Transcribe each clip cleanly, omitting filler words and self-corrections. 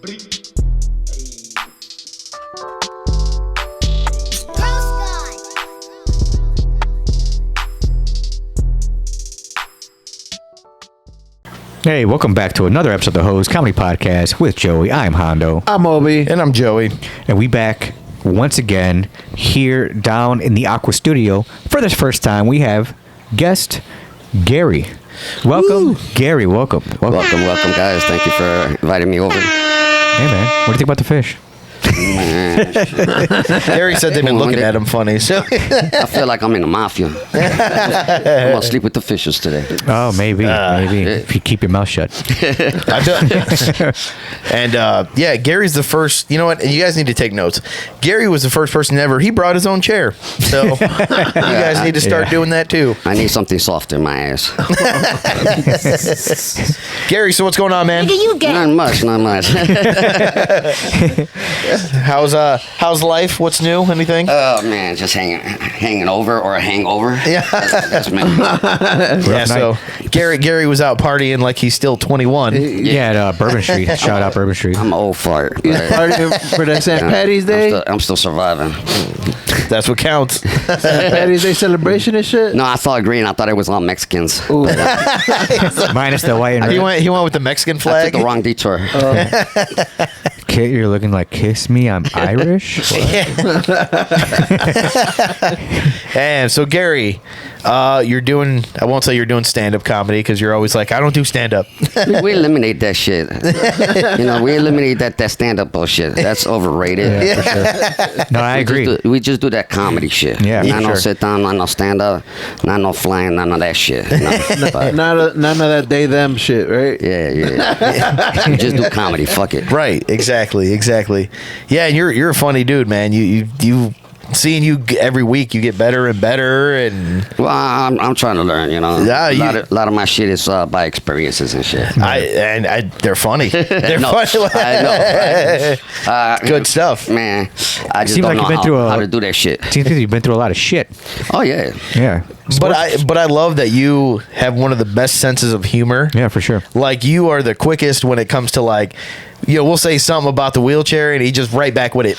Hey, welcome back to another episode of the HOZ Comedy Podcast with Joey. I'm Hondo. I'm Obi. And I'm Joey. And we back once again here down in the Aqua Studio. For this first time, we have guest Gary. Welcome, Gary. Welcome, guys. Thank you for inviting me over. Hey, man. What do you think about the fish? Gary said they've been looking at him funny. So I feel like I'm in the mafia. I'm gonna sleep with the fishes today. Oh, maybe. If you keep your mouth shut. And yeah, Gary's the first. You know what? You guys need to take notes. Gary was the first person ever. He brought his own chair. So you guys need to start doing that too. I need something soft in my ass. Gary, so what's going on, man? Not much. How's life? What's new? Anything? Oh man, just hanging over or a hangover. Yeah, that's me. Yeah. So Gary was out partying like he's still 21. Yeah, at Bourbon Street. Shout out Bourbon Street. I'm an old fart. He's partying for that St. Patty's Day. I'm still surviving. That's what counts. St. Patty's Day celebration and shit. No, I saw green. I thought it was all Mexicans. Ooh. Minus the white and red. He went with the Mexican I flag. took the wrong detour. Kid, you're looking like Kiss Me, I'm Irish. And so Gary, you're doing, I won't say you're doing stand-up comedy because you're always like, I don't do stand-up. We eliminate that shit. We eliminate that stand-up bullshit. That's overrated. Yeah, for sure. No, I agree. We just do that comedy shit. Yeah, not no sure. sit down, not no stand-up, not no flying, none of that shit. None of that they them shit, right? Yeah. We just do comedy. Fuck it. Right, exactly. Yeah, and you're a funny dude, man. You seeing you every week, you get better and better, and Well, I'm trying to learn. Yeah, a lot of my shit is by experiences and shit. they're funny. They're No, funny. I know. Good stuff, Man, I just Seems don't like know you've been how to do that shit. Seems like you've been through a lot of shit. Oh yeah. Yeah. But I love that you have one of the best senses of humor. Yeah, for sure. Like, you are the quickest when it comes to, like, we'll say something about the wheelchair and he just right back with it.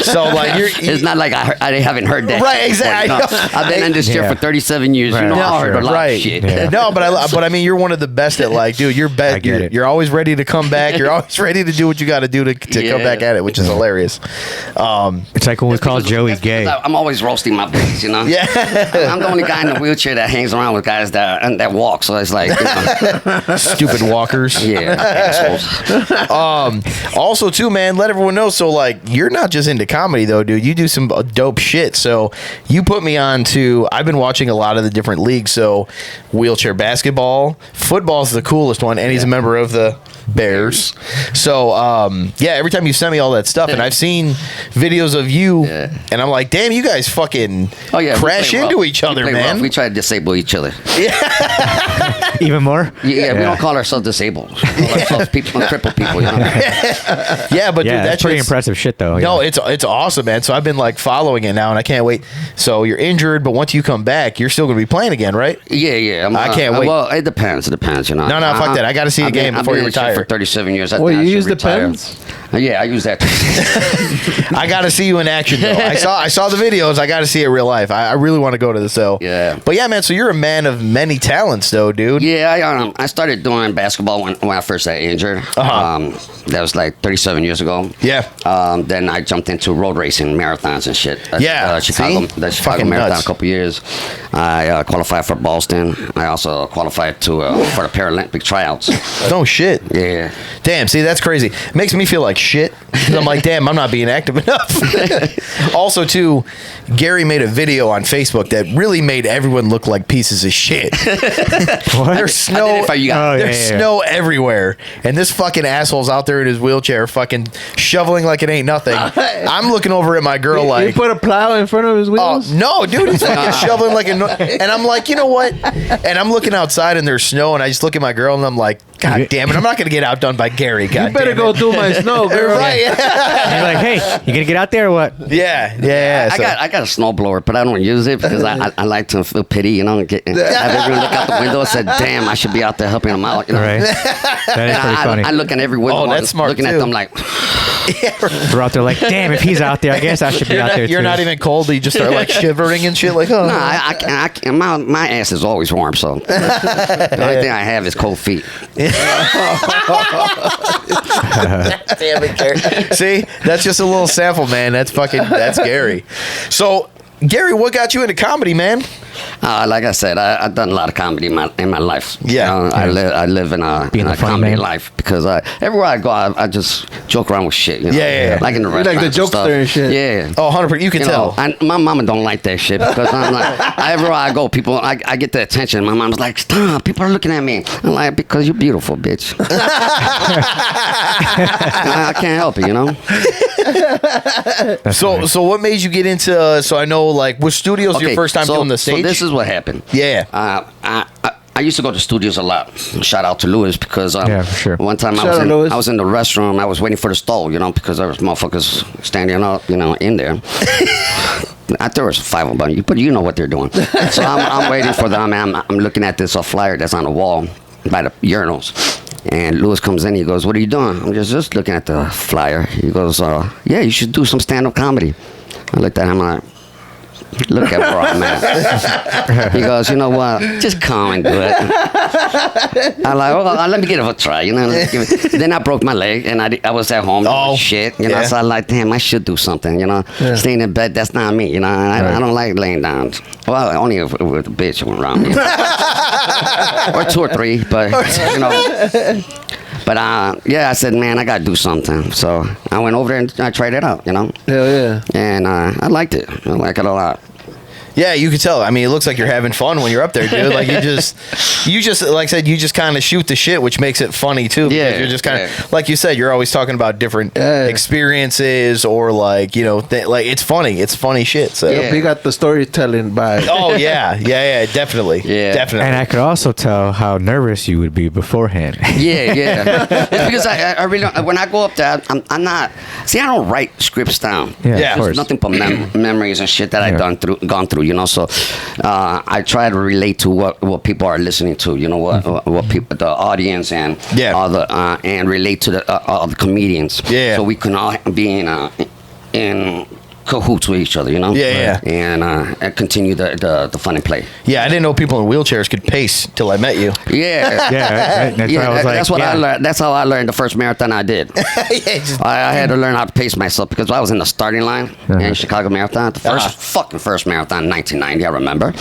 So like it's not like I haven't heard that. Right, exactly. I've been in this chair for 37 years. Right. I heard a lot of shit. Yeah. No, but I mean, you're one of the best at, like, dude, you're always ready to come back. You're always ready to do what you got to do to come back at it, which is hilarious. It's like when we call Joey gay. I'm always roasting my buddies, Yeah. I'm the only guy in the wheelchair that hangs around with guys that walk. So it's like, Stupid walkers. yeah, assholes. Also too, man, let everyone know. So, like, you're not just into comedy though, dude. You do some dope shit. So you put me on to, I've been watching a lot of the different leagues. So wheelchair basketball, football's the coolest one, and he's a member of the Bears. So yeah, every time you send me all that stuff, and I've seen videos of you, and I'm like, damn, you guys fucking crash into each other, man. Rough. We try to disable each other. Even more? Yeah, we don't call ourselves disabled. We call ourselves crippled people. Yeah, but dude, that's pretty impressive shit, though. No, it's awesome, man. So I've been, like, following it now, and I can't wait. So you're injured, but once you come back, you're still going to be playing again, right? Yeah. I can't wait. Well, it depends. No, fuck that. I got to see a game before you retire. For 37 years. Well, you use the pens? Yeah, I use that. I got to see you in action, though. I saw the videos. I got to see it real life. I really want to go to the show. Yeah. But yeah, man. So you're a man of many talents, though, dude. Yeah, I started doing basketball when I first got injured. That was like 37 years ago. Yeah. Then I jumped into road racing, marathons and shit. Chicago Fucking Marathon nuts. a couple years. I qualified for Boston. I also qualified for the Paralympic tryouts. No shit. Yeah. Damn. See, that's crazy. It makes me feel like shit. I'm like, damn, I'm not being active enough. Also, too, Gary made a video on Facebook that really made everyone look like pieces of shit. There's snow. There's snow everywhere, and this fucking asshole's out there in his wheelchair, fucking shoveling like it ain't nothing. I'm looking over at my girl like, he put a plow in front of his wheels. Oh no, dude, he's fucking shoveling like and I'm like, you know what? And I'm looking outside and there's snow, and I just look at my girl and I'm like, God damn it! I'm not gonna get outdone by Gary. God You better damn go it. do my snow, girl. Right? And you're like, hey, you gonna get out there or what? Yeah. I so- got a snowblower, but I don't use it because I like to feel pity, you know, have everyone look out the window and say, damn, I should be out there helping them out, you know. Right. That is pretty funny. I look at every window, that's smart, looking too. at them like, We're out there like, damn, if he's out there, I guess I should be out there too. You're not even cold. You just start like shivering and shit. Like, oh. no, I can't, my ass is always warm, so the only thing I have is cold feet. Damn it, Gary. See, that's just a little sample, man. That's Gary. So, Gary, what got you into comedy, man? Like I said, I've done a lot of comedy in my life. Yeah. I live in a Being a funny comedy man. life because everywhere I go, I just joke around with shit. You know? Yeah. Like in the You're like restaurants the and stuff. jokester and shit. Yeah. Oh, 100%. You can tell. My mama don't like that shit because I'm like, everywhere I go, people, I get the attention. My mom's like, stop, people are looking at me. I'm like, because you're beautiful, bitch. I can't help it, you know? So what made you get into? So I know, like, was studios your first time doing the stage? So this is what happened. Yeah. I used to go to studios a lot. Shout out to Louis because Yeah, for sure. one time Shout out, Louis. I was in the restroom. I was waiting for the stall, you know, because there was motherfuckers standing up, you know, in there. There was 5 of them, but you know what they're doing. So I'm waiting for them. I'm looking at this flyer that's on the wall by the urinals. And Louis comes in. He goes, "What are you doing?" I'm just looking at the flyer. He goes, "Yeah, you should do some stand-up comedy." I looked at him like, look at where I'm at. He goes, "You know what? Just come and do it." I'm like, "Well, let me give it a try." You know. Then I broke my leg, and I was at home doing shit. You know, yeah. so I like, damn, I should do something. You know, staying in bed, that's not me. You know, I don't like laying down. Well, only if with a bitch around me, or 2 or 3. But you know. But I said, man, I gotta do something. So I went over there and I tried it out, you know. Hell yeah. And I liked it. I like it a lot. Yeah, you could tell. I mean, it looks like you're having fun when you're up there, dude. Like you just, like I said, you just kind of shoot the shit, which makes it funny too. Because Yeah, you're just kind of, yeah. like you said, you're always talking about different experiences or like, you know, like it's funny. It's funny shit. So. Yeah. We got the storytelling by. Oh yeah, definitely, Yeah. definitely. And I could also tell how nervous you would be beforehand. Yeah. It's because I really, when I go up there, I'm not, see, I don't write scripts down. Yeah, of There's course. nothing but memories and shit that I've gone through, you know. So I try to relate to what people are listening to, you know, what people, the audience, and all the and relate to all the comedians. Yeah. So we can all be in cahoots with each other, you know. Yeah. And continue the fun and play. Yeah, I didn't know people in wheelchairs could pace till I met you. Yeah. Yeah, that's why I was like, that's what I learned. That's how I learned the first marathon I did. I had to learn how to pace myself because I was in the starting line in Chicago Marathon, the first marathon in 1990. I remember.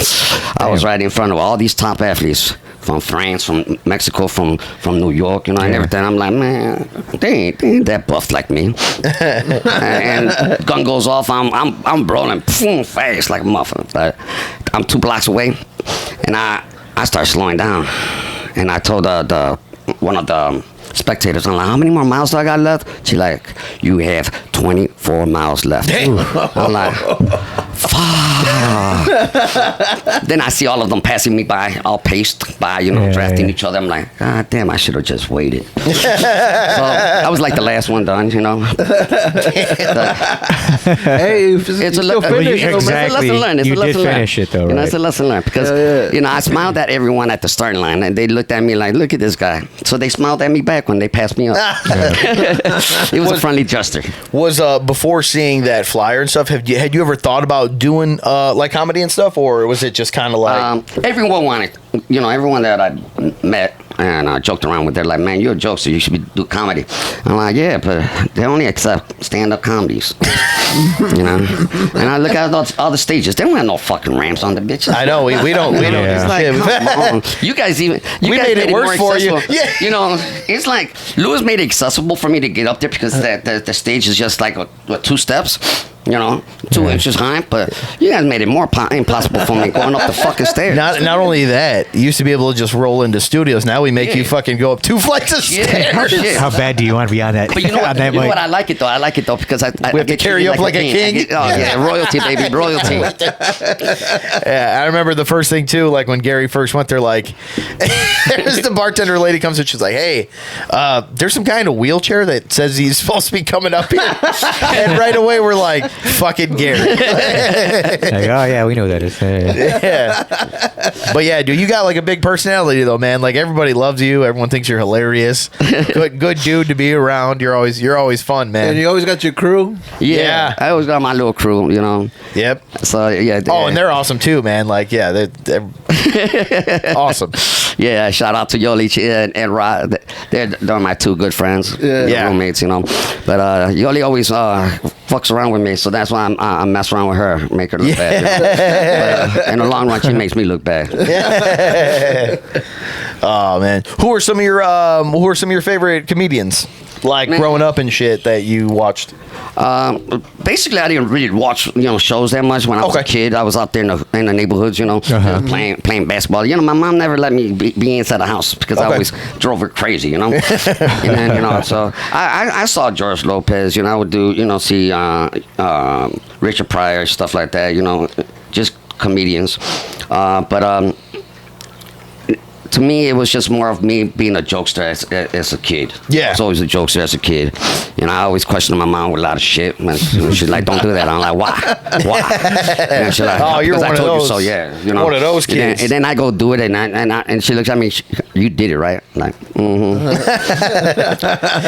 I was right in front of all these top athletes from France, from Mexico, from New York, you know, and everything. I'm like, man, they ain't that buff like me. and gun goes off. I'm rolling fast like a muffin. But I'm 2 blocks away, and I start slowing down, and I told one of the spectators, I'm like, how many more miles do I got left? She like, you have 24 miles left. I'm like, fuck. Then I see all of them passing me by, all paced by, you know, drafting each other. I'm like, God damn, I should have just waited. So I was like the last one done, you know. Hey, It's a still finish, you- exactly. It's a lesson learned. It's You a lesson did learned. finish it, though, You know, right? it's a lesson learned because, you know, I smiled at everyone at the starting line, and they looked at me like, look at this guy. So they smiled at me back when they passed me up. It was a friendly gesture. Was before seeing that flyer and stuff, had you ever thought about doing like comedy and stuff, or was it just kind of like Everyone wanted, you know, everyone that I met and I joked around with, they're like, man, you're a jokester, you should do comedy. I'm like, yeah, but they only accept stand-up comedies. You know? And I look at all the stages, they don't have no fucking ramps on the bitches. I know we don't Yeah. It's like, come on. You guys made it worse more for you. accessible. Yeah. You know, it's like Louis made it accessible for me to get up there because the stage is just like 2 steps. you know, 2 inches high. But you guys made it more impossible for me going up the fucking stairs. Not only that, you used to be able to just roll into studios. Now we make you fucking go up 2 flights of stairs. Shit. How bad do you want to be on that? But you know what? on that You know mic? what? I like it though. I like it though because I We have to get carry you up like a king. Oh yeah, royalty, baby, royalty. Yeah, I remember the first thing too, like when Gary first went there, like there's the bartender lady comes and she's like, "Hey, there's some guy in a wheelchair that says he's supposed to be coming up here," and right away we're like, "Fucking Gary." Like, oh yeah, we know that is. Yeah, but yeah, dude, you got like a big personality though, man. Like everybody loves you. Everyone thinks you're hilarious. Good dude to be around. You're always fun, man. And you always got your crew. Yeah. I always got my little crew, you know. Yep. So yeah. Oh, and they're awesome too, man. Like, yeah, they're awesome. Yeah, shout out to Yoli and Rod. They're my 2 good friends. Yeah. Roommates, you know. But Yoli always fucks around with me, so that's why I mess around with her, make her look bad. You know? But, in the long run, she makes me look bad. Oh man, who are some of your favorite comedians? Like Man. growing up and shit that you watched. Basically, I didn't really watch shows that much when I was a kid. I was out there in the neighborhoods, playing basketball. You know, my mom never let me be inside the house because I always drove her crazy. You know, and then so I saw George Lopez. You know, I would do see Richard Pryor, stuff like that. You know, just comedians. But to me, it was just more of me being a jokester as a kid. Yeah. I was always a jokester as a kid. You know, I always questioned my mom with a lot of shit. Man, she's like, don't do that. I'm like, why? And she's like, oh, you're one I of told those. You so, yeah. You know, one of those kids. And then I go do it, and she looks at me, you did it, right? I'm like,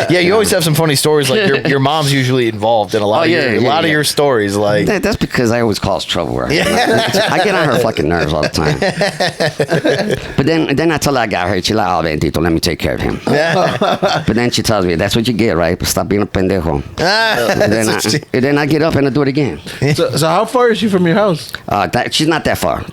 Yeah, you always have some funny stories. Like your mom's usually involved in a lot of your stories. Like that's because I always cause trouble. Right? I get on her fucking nerves all the time. But then I tell her I got hurt. She's like, oh, Bendito, let me take care of him. But then she tells me, that's what you get, right? But stop being a pendejo. And then I get up and I do it again. So how far is she from your house? She's not that far.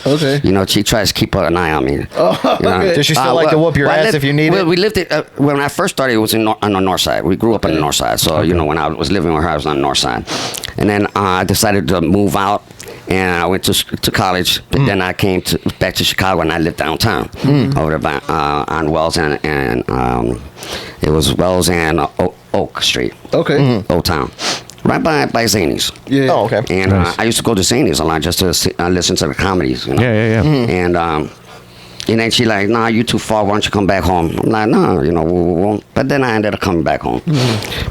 Okay. You know, she tries to keep an eye on me. Okay. Does she still like to whoop your ass if you need it? We lived when I first started, it was on the north side. We grew up on the north side. So, when I was living with her, I was on the north side. And then I decided to move out. And I went to college. But then I came back to Chicago, and I lived downtown over there on Wells and it was Wells and Oak Street. Okay. Old Town, right by Zany's. Yeah. Oh, okay. And I used to go to Zany's a lot just to listen to the comedies. You know? Yeah. And then she like, nah, you too far. Why don't you come back home? I'm like, no, we won't. But then I ended up coming back home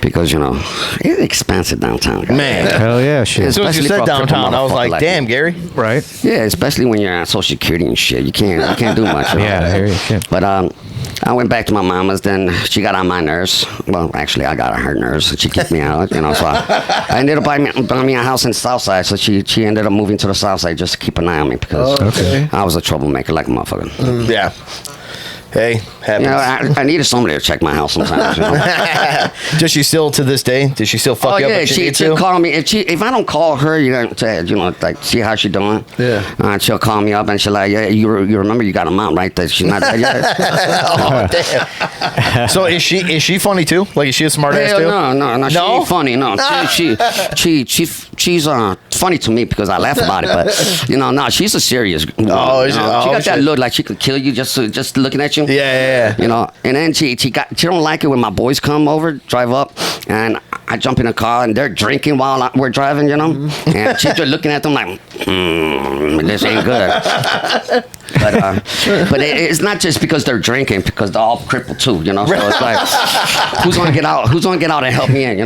because it's expensive downtown. Guys. Man. Hell yeah, shit. As soon as you said downtown, I was like, damn, Gary. Right. Yeah, especially when you're on Social Security and shit. You can't do much. Yeah, I hear you. Shit. But I went back to my mama's. Then she got on my nerves. Well, actually, I got on her nerves. And she kicked me out. So I ended up buying me a house in the South Side. So she ended up moving to the South Side just to keep an eye on me because I was a troublemaker like a motherfucker. Yeah. Hey, happens. I needed somebody to check my house sometimes. Does she still to this day? Does she still fuck you up? Yeah, if she needs she'll to? call me. If I don't call her, like see how she doing. Yeah. She'll call me up and she'll like, yeah, you remember you got a mom, right? That she's not dead yet. Oh, damn. So is she funny too? Like is she a smart ass too? No. She ain't funny. No, she's funny to me because I laugh about it. But no, she's a serious. Woman, Oh, she got that look like she could kill you just looking at you. Yeah. And then she don't like it when my boys come over, drive up, and I jump in the car and they're drinking while we're driving, and she's just looking at them like, this ain't good. But it's not just because they're drinking, because they're all crippled too, So it's like, who's gonna get out? Who's gonna get out and help me in,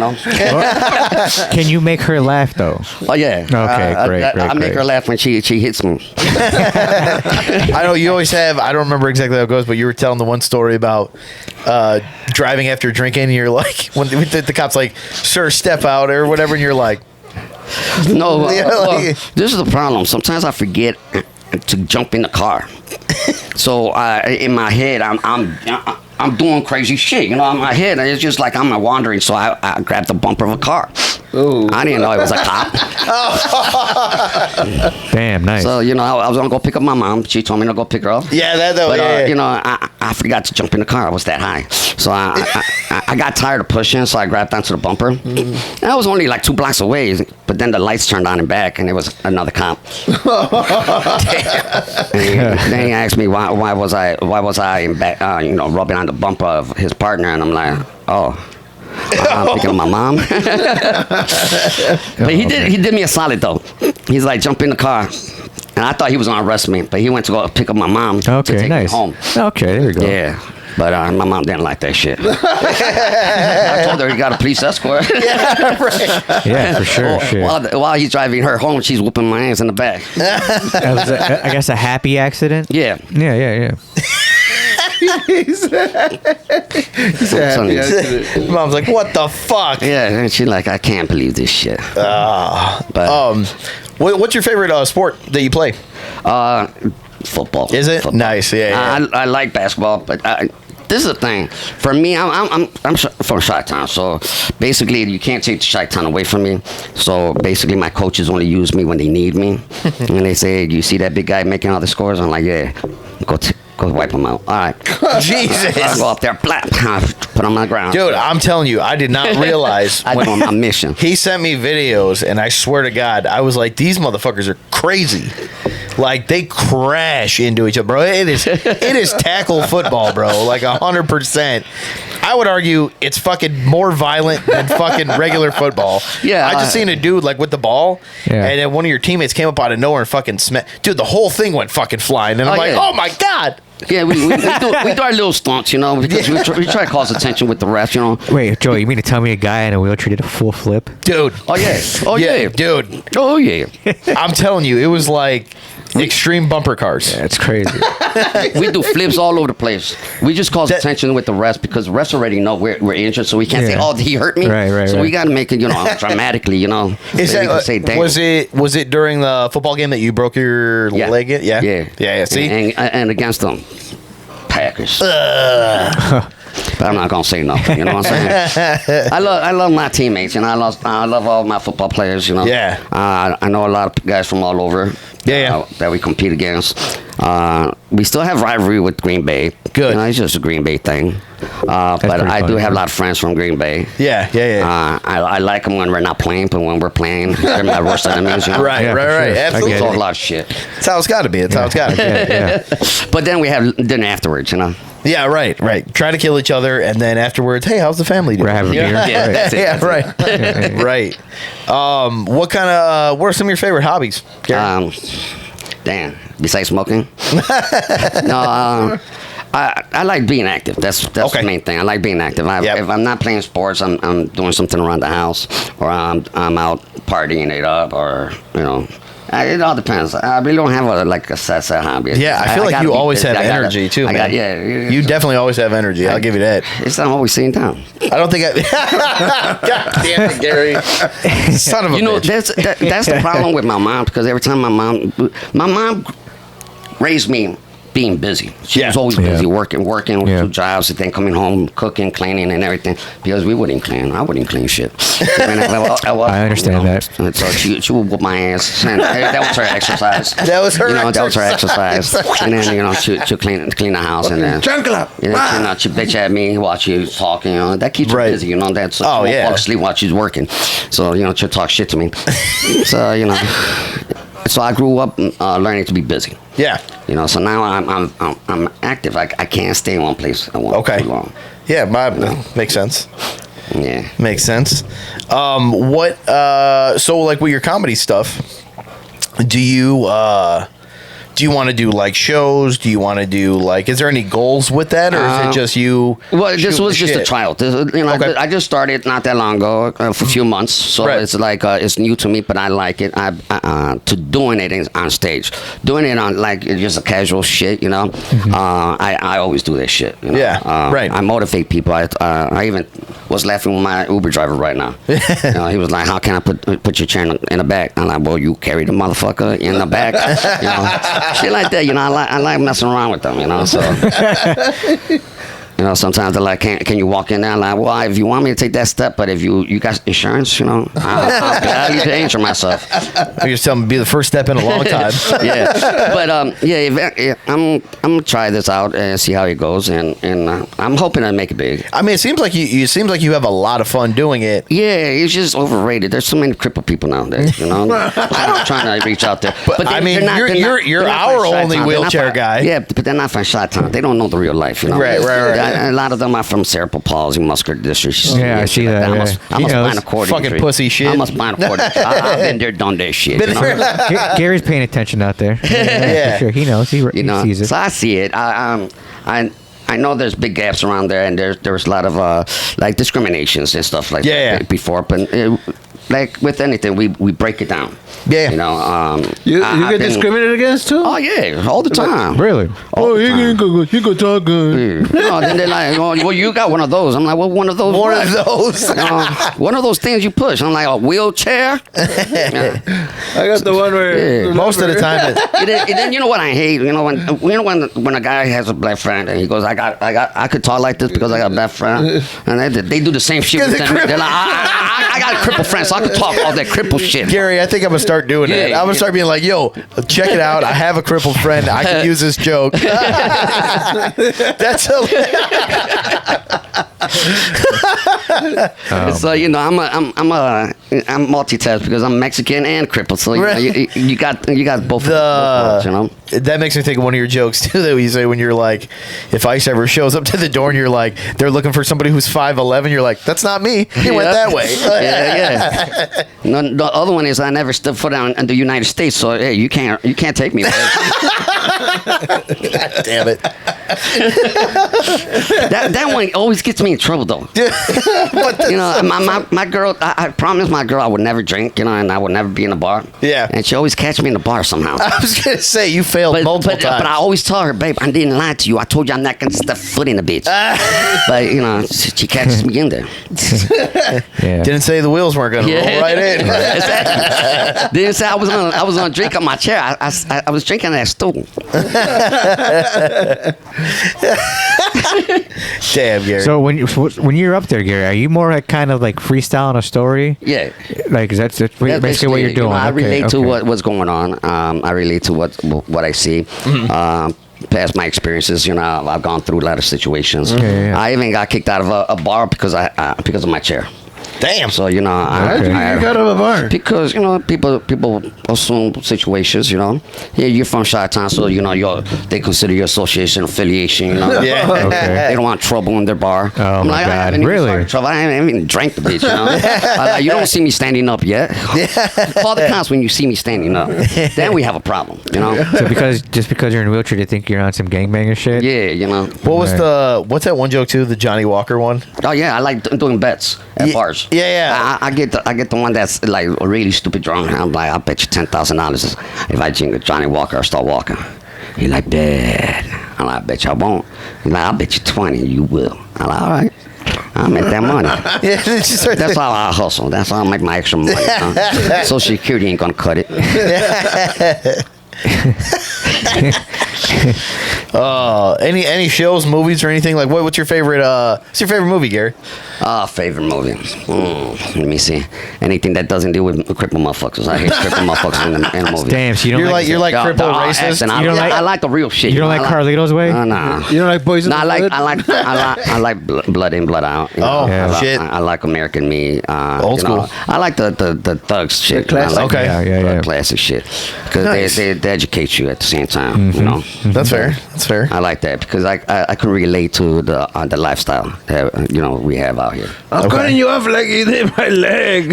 Can you make her laugh though? Oh yeah. Okay, great. I make her laugh when she hits me. I know you always have. I don't remember exactly how it goes, but you were telling the one story about driving after drinking. And you're like, when the cop's like, "Sir, step out" or whatever, and you're like, "No." This is the problem. Sometimes I forget to jump in the car. So in my head, I'm doing crazy shit, in my head. And it's just like I'm wandering. So I grabbed the bumper of a car. Ooh. I didn't know it was a cop. Damn, nice. So I was gonna go pick up my mom. She told me to go pick her up. Yeah, But I I forgot to jump in the car. I was that high. So I got tired of pushing, so I grabbed onto the bumper. And I was only like 2 blocks away, but then the lights turned on and back, and it was another cop. Then he asked me why was I in back, rubbing on the bumper of his partner, and I'm like, oh. I'm thinking of my mom. But he did me a solid though. He's like, jump in the car. And I thought he was gonna arrest me, but he went to go pick up my mom to take me home. Okay, there you go. Yeah. But my mom didn't like that shit. I told her he got a police escort. Yeah, right. Yeah, for sure. While he's driving her home, she's whooping my ass in the back. That was, I guess, a happy accident. Yeah. Yeah. He's happy accident. Mom's like, what the fuck? Yeah, and she's like, I can't believe this shit. What's your favorite sport that you play? Football. Is it? Football. Nice, yeah. I like basketball, but this is the thing. For me, I'm from Chi-Town, so basically you can't take Chi-Town away from me. So basically my coaches only use me when they need me. And they say, you see that big guy making all the scores? I'm like, yeah, go wipe him out. All right. Jesus. I go up there, put him on the ground. Dude, I'm telling you, I did not realize. I went on my mission. He sent me videos, and I swear to God, I was like, these motherfuckers are crazy. Like, they crash into each other, bro. It is tackle football, bro. Like, 100%. I would argue it's fucking more violent than fucking regular football. Yeah. I just seen a dude, like, with the ball, and then one of your teammames came up out of nowhere and fucking smacked. Dude, the whole thing went fucking flying, and I'm like, oh, my God. Yeah, we do our little stunts, because we try to cause attention with the refs, Wait, Joey, you mean to tell me a guy in a wheelchair did a full flip? Dude. Oh, yeah. Oh, yeah. Dude. Oh, yeah. I'm telling you, it was like extreme bumper cars. Yeah, it's crazy. We do flips all over the place. We just cause attention with the refs because the refs already know we're injured, so we can't say, "Oh, he hurt me." Right. So we got to make it, dramatically, Is so that, say, damn. was it during the football game that you broke your leg? Yeah. See, and against them, Packers. But I'm not gonna say nothing. You know what I'm saying? I love my teammates, and I love all my football players. Yeah. I know a lot of guys from all over. That we compete against. We still have rivalry with Green Bay. Good. It's just a Green Bay thing. But I do have a lot of friends from Green Bay. Yeah. I like them when we're not playing, but when we're playing, they're my worst enemies. Right. Absolutely. It's all a lot of shit. That's how it's got to be. Yeah. But then we have dinner afterwards, Yeah, right. Try to kill each other, and then afterwards, hey, how's the family doing? We're having beer. Right. What are some of your favorite hobbies, Gary? Damn. Besides smoking? No, I like being active. That's the main thing. I like being active. If I'm not playing sports, I'm doing something around the house, or I'm out partying it up, or it all depends. I really don't have a set hobby. Yeah, I feel like you always have energy too, man. You definitely always have energy. I'll give you that. It's not always sitting down. I don't think God damn it, Gary. Son of a bitch. That's the problem with my mom, because every time my mom raised me being busy. She was always busy working with 2 jobs, and then coming home, cooking, cleaning, and everything. Because we wouldn't clean. I wouldn't clean shit. I understand that. So she would whoop my ass. And that was her exercise. That was her exercise. And then she'll clean the house, and then she bitch at me while she's talking. That keeps her busy. That's she won't fall asleep while she's working. So she'll talk shit to me. So So I grew up learning to be busy. Yeah. So now I'm active. I can't stay in one place too long. Yeah, makes sense. Yeah. Makes sense. So like with your comedy stuff, do you want to do like shows? Do you want to do is there any goals with that, or is it just you? Well, this was just a trial. I just started not that long ago, for a few months. So it's it's new to me, but I like it. To doing it on stage, doing it on just a casual shit. I always do that shit. I motivate people. I even was laughing with my Uber driver right now. He was like, "How can I put your chair in the back?" I'm like, "Well, you carry the motherfucker in the back." Shit like that, I like messing around with them, so. You know, sometimes they're like, can you walk in there? I'm like, well, if you want me to take that step, but if you got insurance, you know, I'll gladly to insure myself. You're just telling me to be the first step in a long time. Yeah, but I'm gonna try this out and see how it goes, and I'm hoping I make it big. I mean, it seems like you have a lot of fun doing it. Yeah, it's just overrated. There's so many crippled people nowadays, you know. I'm trying to reach out there, But I mean, you're our only wheelchair guy. Yeah, but they're not from Chi-Town. They don't know the real life, you know. Right. A lot of them are from cerebral palsy, muscular dystrophy. Yeah, I see that. I must find a quarter. Fucking pussy shit. I must find a quarter. I've been there, done that shit. You know? Gary's paying attention out there. Yeah. For sure. He knows. He sees it. So I see it. I know there's big gaps around there, and there's a lot of like discriminations and stuff like that before, but like with anything, we break it down. Yeah. You know, You get discriminated against too? Oh yeah, all the time. Really? You can talk good. No, then they're like, oh, well, you got one of those. I'm like, well, one of those. One of those. One of those things you push. I'm like, a wheelchair. I got the one where Most of the time, And then you know what I hate? You know when a guy has a black friend and he goes, I could talk like this because I got a black friend, and they do the same shit with them. They're like, I got a crippled friend, so I can talk all that crippled shit. Gary, I think I'm gonna start doing that. I'm gonna start being like, yo, check it out. I have a crippled friend. I can use this joke. That's So you know, I'm multitask because I'm Mexican and crippled. So you got both worlds, you know. That makes me think of one of your jokes too. That you say when you're like, if ICE ever shows up to the door and you're like, they're looking for somebody who's 5'11", you're like, that's not me. He went that way. Yeah. No, the other one is I never stepped foot out in the United States, so hey, you can't take me. God damn it. That one always gets me in trouble though. You know, my girl, I promised my girl I would never drink, you know, and I would never be in a bar. Yeah. And she always catch me in the bar somehow. I was gonna say you failed multiple times. But I always tell her, babe, I didn't lie to you. I told you I'm not gonna step foot in the bitch. But you know, she catches me in there. Yeah. Didn't say the wheels weren't gonna roll right in. Exactly. Didn't say I was gonna drink on my chair. I was drinking that stool. Damn, Gary. So when you're up there, Gary, are you more like kind of like freestyling a story? Yeah. Like that's basically what you're doing. You know, I relate to what's going on. I relate to what I see. Past my experiences, you know, I've gone through a lot of situations. Yeah. I even got kicked out of a bar because of my chair. Damn. So you know, Why did you get out of a bar? because you know people assume situations. You know, yeah, you're from Chi-Town, so you know they consider your association affiliation. You know, Yeah. Okay. they don't want trouble in their bar. Oh, I'm my like, God. I haven't even Really? started trouble. I haven't even drank the bitch. You know, you don't see me standing up yet. Call the cops when you see me standing up. Then we have a problem. You know. So just because you're in a wheelchair, they think you're on some gangbanger shit? Yeah, you know. What was what's that one joke too? The Johnny Walker one? Oh yeah, I like doing bets at bars. Yeah. I get the one that's like really stupid drunk. I'm like, I'll bet you $10,000 if I drink a Johnny Walker or start walking. He's like, bet. I'm like, I bet you I won't. He's like, I'll bet you 20, you will. I'm like, all right. I'll make that money. That's how I hustle. That's how I make my extra money. Social Security ain't gonna cut it. Any shows, movies, or anything like what's your favorite? What's your favorite movie, Gary? Favorite movie. Let me see. Anything that doesn't deal with crippled motherfuckers. I hate crippled motherfuckers in the movie. Damn, so you don't You're like crippled racist. And I like the real shit. You don't like Carlito's Way? Nah. You don't like Boys in No, the Hood? I like Blood In, Blood Out. You know? Oh, yeah. shit. I like American Me. Old school. I like the thugs shit. The classic. I like Okay. Yeah. classic shit because Nice. they educate you at the same time. You know. That's fair. That's fair. I like that because I can relate to the lifestyle that you know we have out here. I'm cutting you off like you did my leg.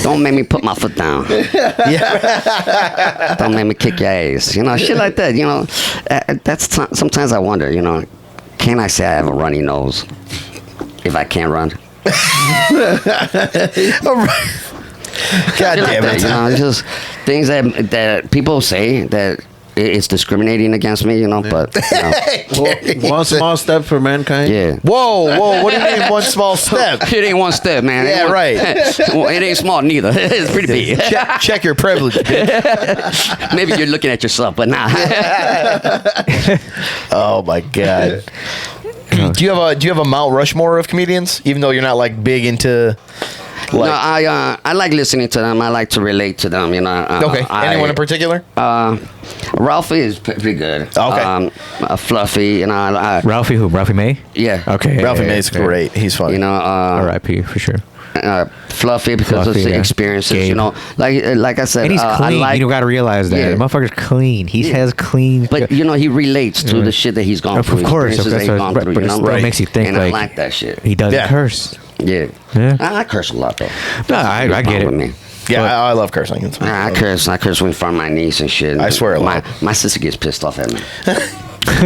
Don't make me put my foot down. Yeah. Don't make me kick your ass. You know, shit like that. You know, sometimes I wonder. You know, can I say I have a runny nose if I can't run? God Shit like damn that, it. you know, it's just things that people say that it's discriminating against me, but One small step for mankind. yeah. Whoa! What do you mean one small step? It ain't one step, man. Yeah, right. Well, it ain't small neither. It's pretty big. Check your privilege. Bitch. Maybe you're looking at yourself, but nah. Oh my god. Do you have a Mount Rushmore of comedians? Even though you're not like big into. No, I like listening to them. I like to relate to them. Okay. Anyone in particular? Ralphie is pretty good. Okay. Fluffy, Ralphie who? Ralphie May? Yeah. Okay. Ralphie yeah, May's yeah. great. He's funny. R.I.P. for sure. Fluffy because Fluffy, of the yeah. experiences. Gabe. Like I said, And he's clean. I like, you got to realize that. Yeah. The motherfucker's clean. He has clean. but he relates to the shit that he's gone Of through. course, experiences that he's gone through. but it still Right. makes you think and like I like that shit. he doesn't Yeah. curse. Yeah. Yeah. I curse a lot though. No, I That's get with it. me. Yeah, I love cursing. It's I curse in front of my niece and shit. I swear a lot. My sister gets pissed off at me.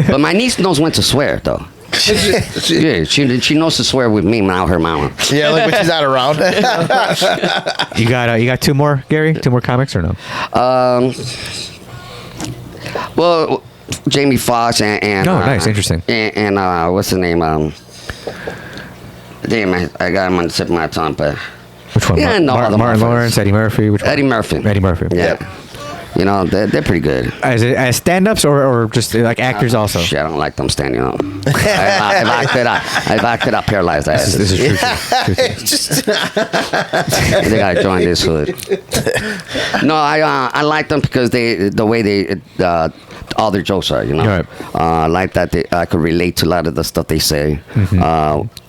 But my niece knows when to swear though. Yeah, she knows to swear with me without her mama. Yeah, like when she's not around. You got two more, Gary? Two more comics or no? Well, Jamie Foxx and Oh, nice, interesting. And what's his name? Damn, I got him on the tip of my tongue, but Which one? Yeah, no, other Martin motherfuckers. Lawrence, Eddie Murphy. Which one? Eddie Murphy. Eddie Murphy. Yeah. They're pretty good. As stand-ups or just like actors also? Shit, I don't like them standing up. If I could, I'd paralyze that. This is true. They gotta join this hood. No, I like them because the way they all their jokes are, Right. I like that I could relate to a lot of the stuff they say.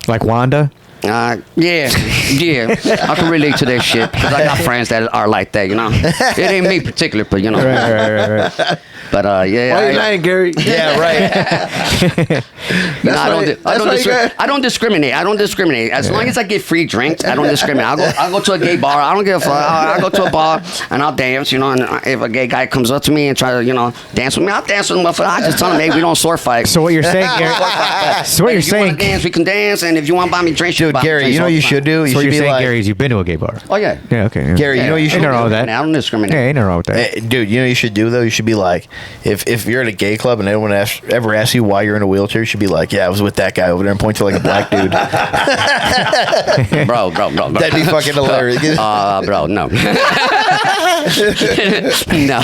Like Wanda? Yeah. I can relate to that shit because I got friends that are like that, It ain't me particular, but Right. But yeah. Why are you lying, Gary? Yeah, right. I don't discriminate. As long as I get free drinks, I don't discriminate. I'll go to a gay bar. I don't give a fuck. I'll go to a bar and I'll dance, And if a gay guy comes up to me and try to, dance with me, I'll dance with him. I just tell him, hey, we don't sword fight. So what you're saying, Gary? So what you're If you want saying? to dance, we can dance. And if you want to buy me drinks, you Dude, can buy me Gary, drinks you know all what the you time. should do? You So what should you're be saying, like, Gary, is you've been to a gay bar? Oh, yeah. Yeah, okay. Yeah. Gary, you know what you should Ain't nothing do? wrong with that. I don't discriminate. Yeah, ain't nothing wrong with that. Hey, dude, you know what you should do though? You should be like, if you're at a gay club and anyone ever asks you why you're in a wheelchair, you should be like, yeah, I was with that guy over there, and point to like a black dude. Bro. That'd be fucking hilarious. Bro, no. No,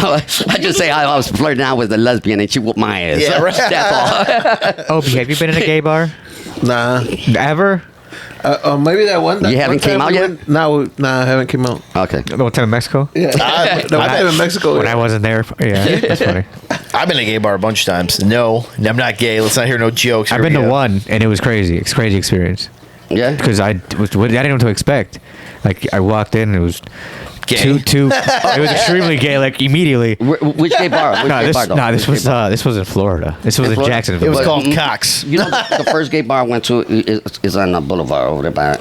I just say I was flirting out with a lesbian and she whooped my ass. Yeah, right. That's all. Opie, have you been in a gay bar? Nah. Ever? Maybe that one. You haven't came out yet? No, I haven't came out. Okay. The one time in Mexico? Yeah. The one time in Mexico. When I wasn't there. Yeah, that's funny. I've been to a gay bar a bunch of times. No, I'm not gay. Let's not hear no jokes. I've been to one, and it was crazy. It's a crazy experience. Yeah. Because I didn't know what to expect. Like, I walked in, and it was Gay? It was extremely gay, like, immediately. Which gay bar? This was in Florida. This was in Florida? Jacksonville. It was But- called Cox. The first gay bar I went to is on the boulevard over there by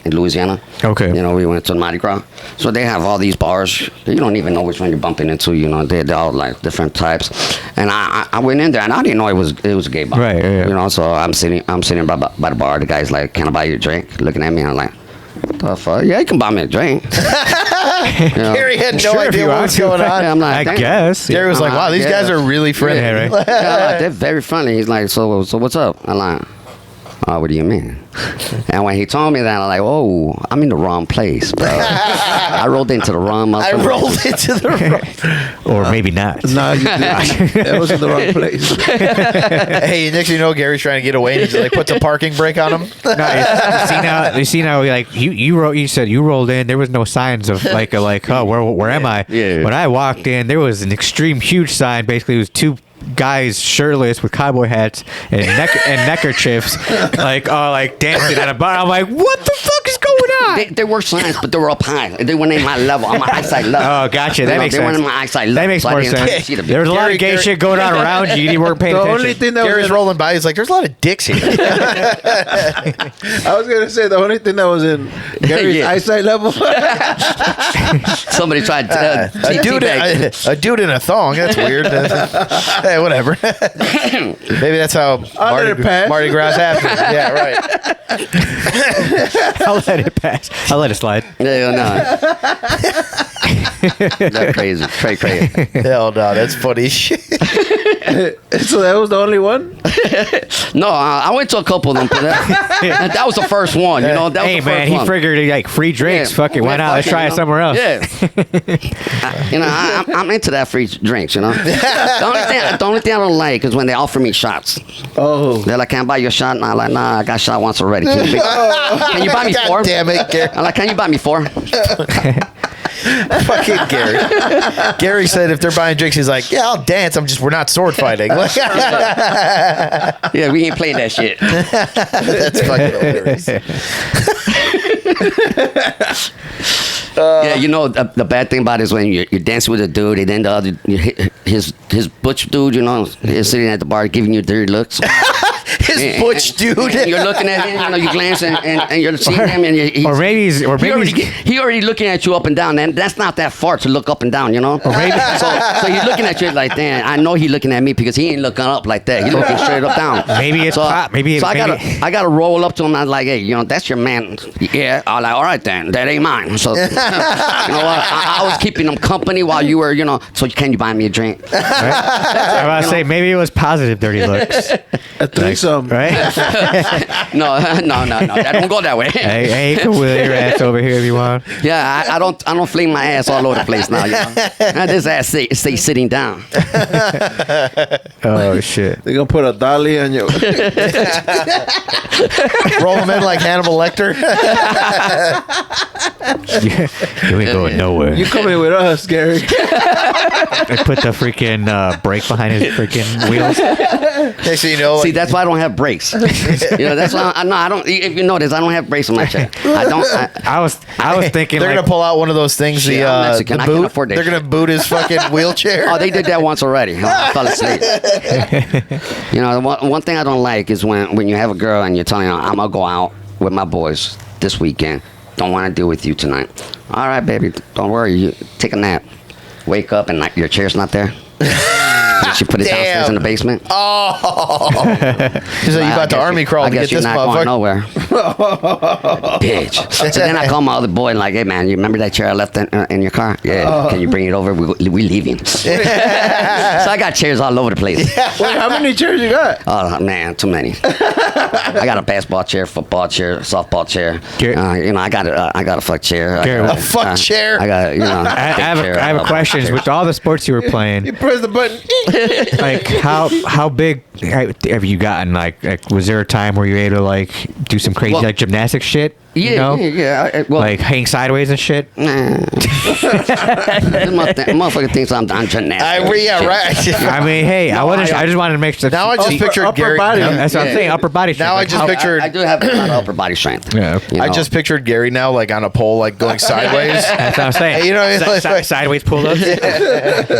in Louisiana. Okay. We went to the Mardi Gras. So they have all these bars. You don't even know which one you're bumping into. They're all like different types. And I went in there and I didn't know it was a gay bar. Right, yeah. So I'm sitting by the bar. The guy's like, "Can I buy you a drink?" Looking at me, I'm like, "What the fuck? Yeah, you can buy me a drink." Gary had no Sure, if idea you what want was to. going on. I'm like, I "Damn." guess. Gary was like, wow, these guys are really friendly. Yeah, right. Yeah, they're very funny. He's like, so what's up? I'm like, oh, what do you mean? And when he told me that, I'm like, oh, I'm in the wrong place, bro. I rolled into the wrong I motherfucker. rolled into the wrong. Or maybe not. No, you didn't. That was in the wrong place. Hey, next thing you know, Gary's trying to get away and he just like puts a parking brake on him. No, you see now, like you said you rolled in. There was no signs of where am I? Yeah. When I walked in, there was an extreme huge sign. Basically, it was two guys shirtless with cowboy hats and neckerchiefs, like dancing at a bar. I'm like, what the fuck is going on? There were signs, but they were up high. They weren't in my level, on my eyesight level. Oh, gotcha. That makes They weren't sense. in my eyesight level. That makes so I more didn't sense. see the There was a lot of gay Gary- shit going on around you. You weren't paying The attention. only thing that Gary's was rolling by. He's like, there's a lot of dicks here. I was gonna say the only thing that was in Gary's Yeah. eyesight level. Somebody tried a dude in a thong. That's weird. Hey, whatever. Maybe that's how Mardi Gras happens. Yeah, right. I'll let it pass. I'll let it slide. Yeah, no. That's crazy. Straight crazy. Hell no, that's funny shit. So that was the only one? No, I went to a couple of them. But that was the first one. You know, that was Hey the man, first he one. figured like free drinks. Yeah. Fuck it, why Yeah, not? Let's fuck try it you know? somewhere else. Yeah. I'm into that free drinks. You know. The only thing I don't like is when they offer me shots. Oh. They're like, "Can I buy you a shot?" And I'm like, "Nah, I got shot once already. Can you buy me God 4? damn it, Gary. I'm like, "Can you buy me 4?" Fucking Gary. Gary said if they're buying drinks, he's like, yeah, I'll dance. We're not sword fighting. Yeah, we ain't playing that shit. That's fucking hilarious. Yeah, you know the bad thing about it is when you're dancing with a dude and then the other his butch dude, you know, is sitting at the bar giving you dirty looks. His butch dude. And you're looking at him, you know, you glance and you're seeing him, and Or maybe he's he already looking at you up and down, and that's not that far to look up and down, you know. Or maybe So he's looking at you like, damn, I know he's looking at me because he ain't looking up like that. He's looking straight up down. Maybe it's pop. Maybe I gotta roll up to him and like, hey, you know, that's your man. Yeah, I'm like, all right then, that ain't mine. So you know what? I was keeping him company while you were, you know. So can you buy me a drink? right? I'm about to say maybe it was positive dirty looks. A threesome. Right? No, that don't go that way. Hey, you can wheel your ass over here if you want. Yeah, I don't fling my ass all over the place now. You know? This ass stay sitting down. Oh shit. They're going to put a dolly on you. Roll him in like Hannibal Lecter. You ain't going nowhere. You coming with us, Gary. They put the freaking brake behind his freaking wheels. Next thing you know, See, that's why I don't have brakes. You know, that's why I don't. If you notice, I don't have brakes on my chair. I don't. I was thinking they're like, gonna pull out one of those things. Shit, I'm Mexican. The I can't boot. afford that They're gonna shit. boot his fucking wheelchair. Oh, they did that once already. I fell asleep. You know, one thing I don't like is when you have a girl and you're telling her, I'm gonna go out with my boys this weekend. Don't want to deal with you tonight. All right, baby. Don't worry. You take a nap. Wake up and your chair's not there. She put it downstairs in the basement. Oh, she's like, you about to army crawl I to guess get this you're not going motherfucker. nowhere. Bitch. So then I call my other boy and like, hey man, you remember that chair I left in your car? Yeah. Can you bring it over? We leaving. So I got chairs all over the place. Wait, how many chairs you got? Oh man, too many. I got a basketball chair, football chair, softball chair. You know, I got a fuck chair. A fuck chair. I got, you know. I have a question. With all the sports you were playing, You press the button. like how big have you gotten? Like was there a time where you were able to like do some crazy Well, like gymnastic shit? Yeah, You know? Well, Like hang sideways and shit. Nah. Motherfucker thinks I'm gymnastic. Yeah, right. I mean, hey, I just wanted to make sure. Now I just pictured upper Gary. body. That's what I'm saying. Upper body strength. Now I Like, just how- pictured. I do have a lot of upper body strength. Yeah. You I know. just pictured Gary now, like on a pole, like going sideways. That's what I'm saying. You know, sideways pull ups.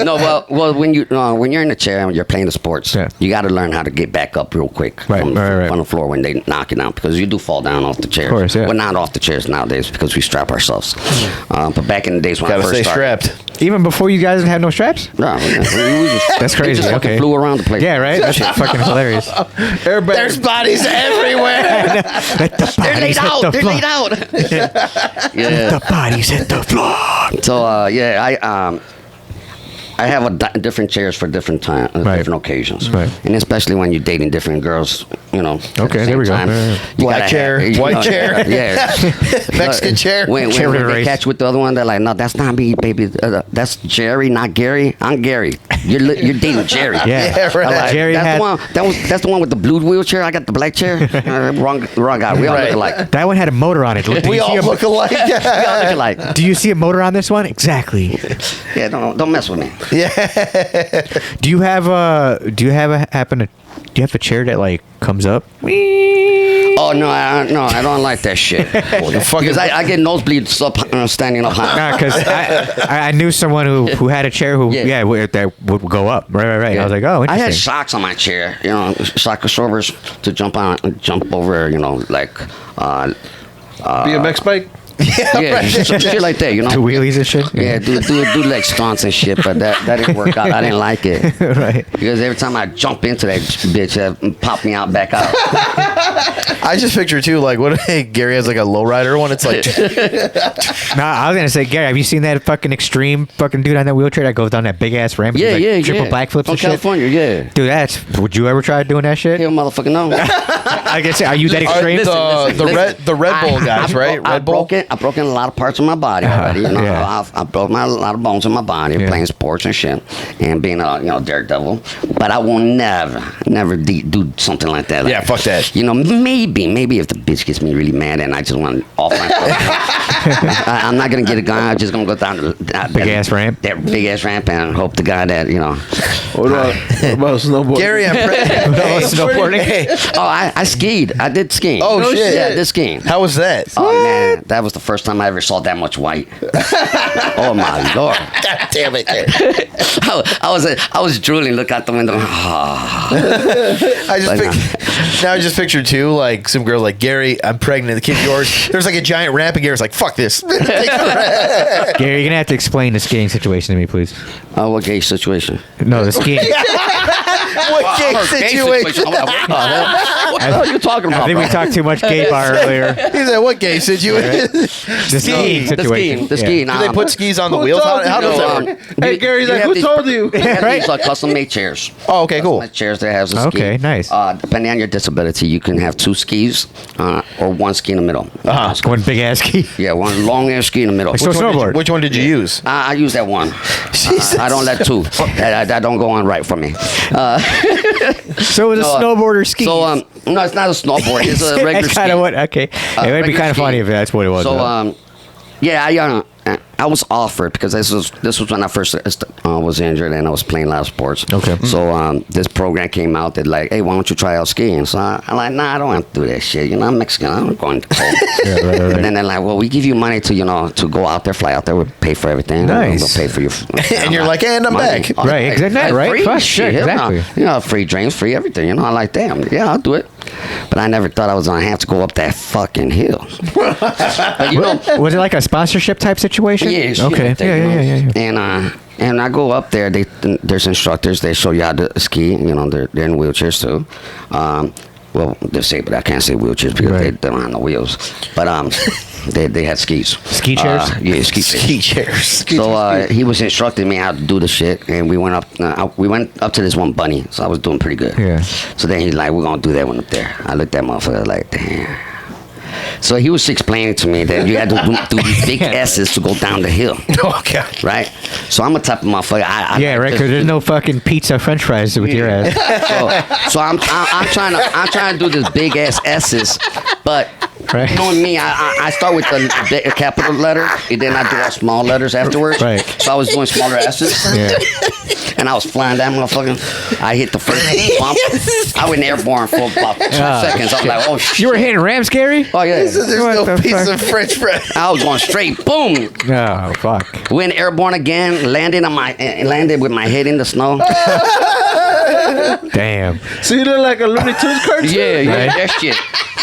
No, well, when you're in the chair and you're playing the sports, Yeah. you got to learn how to get back up real quick Right, from right. the floor when they knock you down because you do fall down off the chair. Of course, yeah. Well, not off the chairs nowadays because we strap ourselves. But back in the days when I Gotta first stay started, strapped. Even before you guys had no straps. no, we just, That's we crazy. just fucking Okay. flew around the place. Yeah, right. That's fucking hilarious. There's bodies everywhere. Let the They're laid bodies hit out. the They're floor. laid out. Yeah. The bodies hit the floor. So I have different chairs for different time, Right. different occasions, Right. and especially when you're dating different girls, you know. at Okay, the there we same go. time, Yeah, yeah. you Black gotta chair, you white know, chair. yeah, Mexican chair. When Chair they race. catch with the other one, they're like, "No, that's not me, baby. That's Jerry, not Gary. I'm Gary. You're dating Jerry." Yeah, Yeah, right. I'm like, Jerry that's had the one. That's the one with the blue wheelchair. I got the black chair. Wrong guy. We all Right. look alike. that one had a motor on it. Did We you see all look alike. We all look alike. Do you see a motor on this one? Exactly. Yeah, don't mess with me. Do you have a chair that like comes up? Oh no, I don't like that shit. Because I get nosebleeds up standing up high. Because I knew someone who had a chair that would go up. Right. I was like, oh, I had interesting. shocks on my chair, you know, shock absorbers to jump over, you know, like BMX bike? Yeah, shit like that, you know. Do wheelies and shit. Yeah, do like stunts and shit, but that didn't work out. I didn't like it. Right. Because every time I jump into that bitch, it pop me out back out. I just picture too, like, what if Gary has like a lowrider one? It's like, No, I was gonna say, Gary, have you seen that fucking extreme fucking dude on that wheelchair that goes down that big ass ramp? Yeah, He's, like, yeah, triple yeah. backflips From and shit. California, yeah. Dude, would you ever try doing that shit? Hell, motherfucker, no. I guess, are you that extreme? the Red Bull guys, right? Red Bull. I broke in a lot of parts of my body already. You know, Yeah. I broke a lot of bones in my body playing sports and shit, and being a daredevil. But I will never do something like that. Yeah, fuck that. You know, maybe if the bitch gets me really mad and I just want off my I'm not gonna get a gun. I'm just gonna go down that Big ass ramp. That big ass ramp and hope to God that What about snowboarding? Gary, I'm Snowboarding. Hey, Oh, I skied. I did skiing. Oh, shit. Yeah, I did skiing. how was that? Oh man, that was the first time I ever saw that much white. Oh my lord! God damn it, Gary. I was drooling. Look out the window. I just pictured too, like some girl like, Gary, I'm pregnant. The kid's yours. There's like a giant ramp, and Gary's like, fuck this. Gary, you're gonna have to explain the skiing situation to me, please. What gay situation? No, the skiing. What gay situation? What the hell are you talking about? I think we bro? talked too much gay bar earlier. He said, what gay situation? The skiing situation. The skiing. Do they put skis on the Who wheels? told How you? does that work? Hey, Gary's like, who told you? They have Right. these custom-made chairs. Oh, okay, cool. Custom-made chairs that has a ski. Okay, nice. Depending on your disability, you can have 2 skis or 1 ski in the middle. One big ass ski. Yeah, one long ass ski in the middle. So snowboard. Which one did you use? I use that one. Jesus. I don't let 2. That don't go on right for me. So it was a snowboarder ski. So no, it's not a snowboard. It's a regular That's kind ski. of what. Okay, it would be Regular kind of ski. funny if that's what it was. So though. yeah, I was offered because this was when I first was injured and I was playing a lot of sports. Okay. So this program came out that like, hey, why don't you try out skiing? So I'm like, nah, I don't want to do that shit. You know, I'm Mexican. I'm going to cold. Right. And then they're like, well, we give you money to go out there, fly out there. We'll pay for everything. Nice. We'll pay for your. And you're like, and I'm money. back. Right, exactly, right? Free Fuck, shit, yeah, hell no. exactly. You know, free drinks, free everything. You know, I like that. Yeah, I'll do it. But I never thought I was gonna have to go up that fucking hill. But, you know, Was it like a sponsorship type situation? yeah, shit Okay. like that, you know. Yeah. And I go up there. There's instructors. They show you how to ski. You know, they're in wheelchairs too. Well, they're disabled. I can't say wheelchairs because Right. they don't have no wheels. But they had skis. Ski chairs? Yeah, ski chairs. Ski chairs. So he was instructing me how to do the shit, and we went up to this one bunny. So I was doing pretty good. Yeah. So then he's like, "We're gonna do that one up there." I looked at that motherfucker like, "Damn." So he was explaining to me that you had to do these big S's to go down the hill, Oh, God. right? So I'm a type of motherfucker. Yeah, right. Because there's no fucking pizza, French fries with your ass. So I'm trying to do this big ass S's, but Right. knowing me, I start with the capital letter and then I do all small letters afterwards. Right. So I was doing smaller S's. Yeah. And I was flying that motherfucker. I hit the first bump. I went airborne for about 2 seconds. I was like, oh shit. You were hitting ramps, Gary? Oh yeah. There's What no the piece fuck? of French fries. I was going straight. Boom. Oh fuck. Went airborne again. Landed with my head in the snow. Damn. So you look like a Looney Tunes cartoon? Yeah, Right. that shit.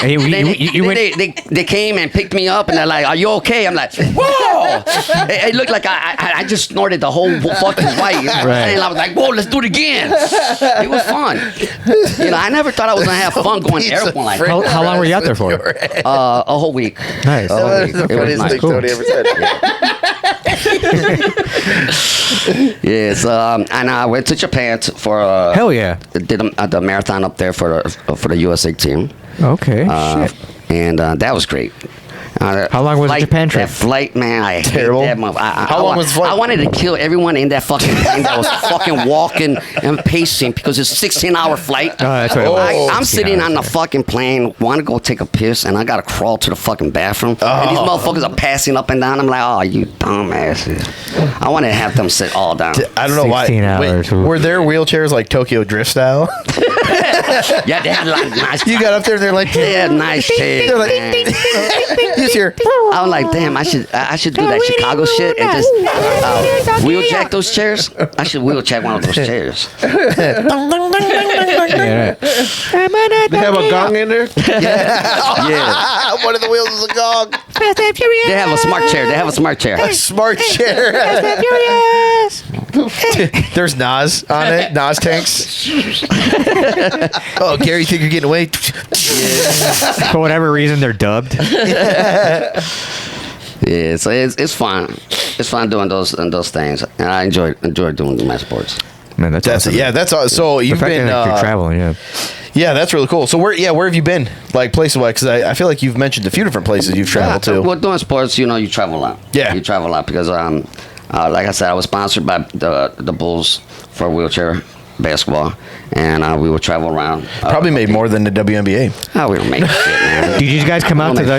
And you Then went. they came and picked me up and they're like, "Are you okay?" I'm like, "Whoa!" It looked like I just snorted the whole fucking white. Right. And I was like, "Whoa, let's do it again." It was fun. You know, I never thought I was gonna have fun going Piece of airborne like French that. How long were you out there for? A whole week. Nice. A whole That's week. the It was funniest nice. thing Cool. Tony ever said. Yes, and I went to Japan for Hell yeah. did the marathon up there for the USA team. Okay. Shit. And that was great. How long was the Japan trip? That flight, man, I Terrible. hate that motherfucker. How long was the flight? I wanted to kill everyone in that fucking plane that was fucking walking and pacing because it's a 16-hour flight. Oh, that's what it was. I'm 16 sitting hours, on the yeah. fucking plane, want to go take a piss, and I got to crawl to the fucking bathroom. And these motherfuckers are passing up and down. I'm like, oh, you dumbasses. I want to have them sit all down. I don't know why. 16 hours. Wait, were there wheelchairs like Tokyo Drift style? Yeah, they had a lot of nice. You got up there, they're like, They had nice chairs. they're like, man. you just hear. I was like, damn, I should do that Chicago shit and just wheel jack those chairs. I should wheel jack one of those chairs. Yeah. They have a gong in there. Yeah. One of the wheels is a gong. They have a smart chair. They have a smart chair. A smart chair. There's Nas on it. Nas tanks. Oh, Gary, you think you're getting away? For whatever reason, they're dubbed. Yeah, so it's fun. It's fun doing those things, and I enjoy doing my sports. Man, that's awesome. Yeah, that's all. So The you've fact been that you're traveling, yeah. Yeah, that's really cool. So where have you been, like places wise? Because I feel like you've mentioned a few different places you've traveled to. Well, doing sports, you travel a lot. Yeah. You travel a lot because like I said, I was sponsored by the Bulls for wheelchair basketball, and we would travel around. Probably made more than the WNBA. Oh, we don't make shit, man. Did you guys come out to the?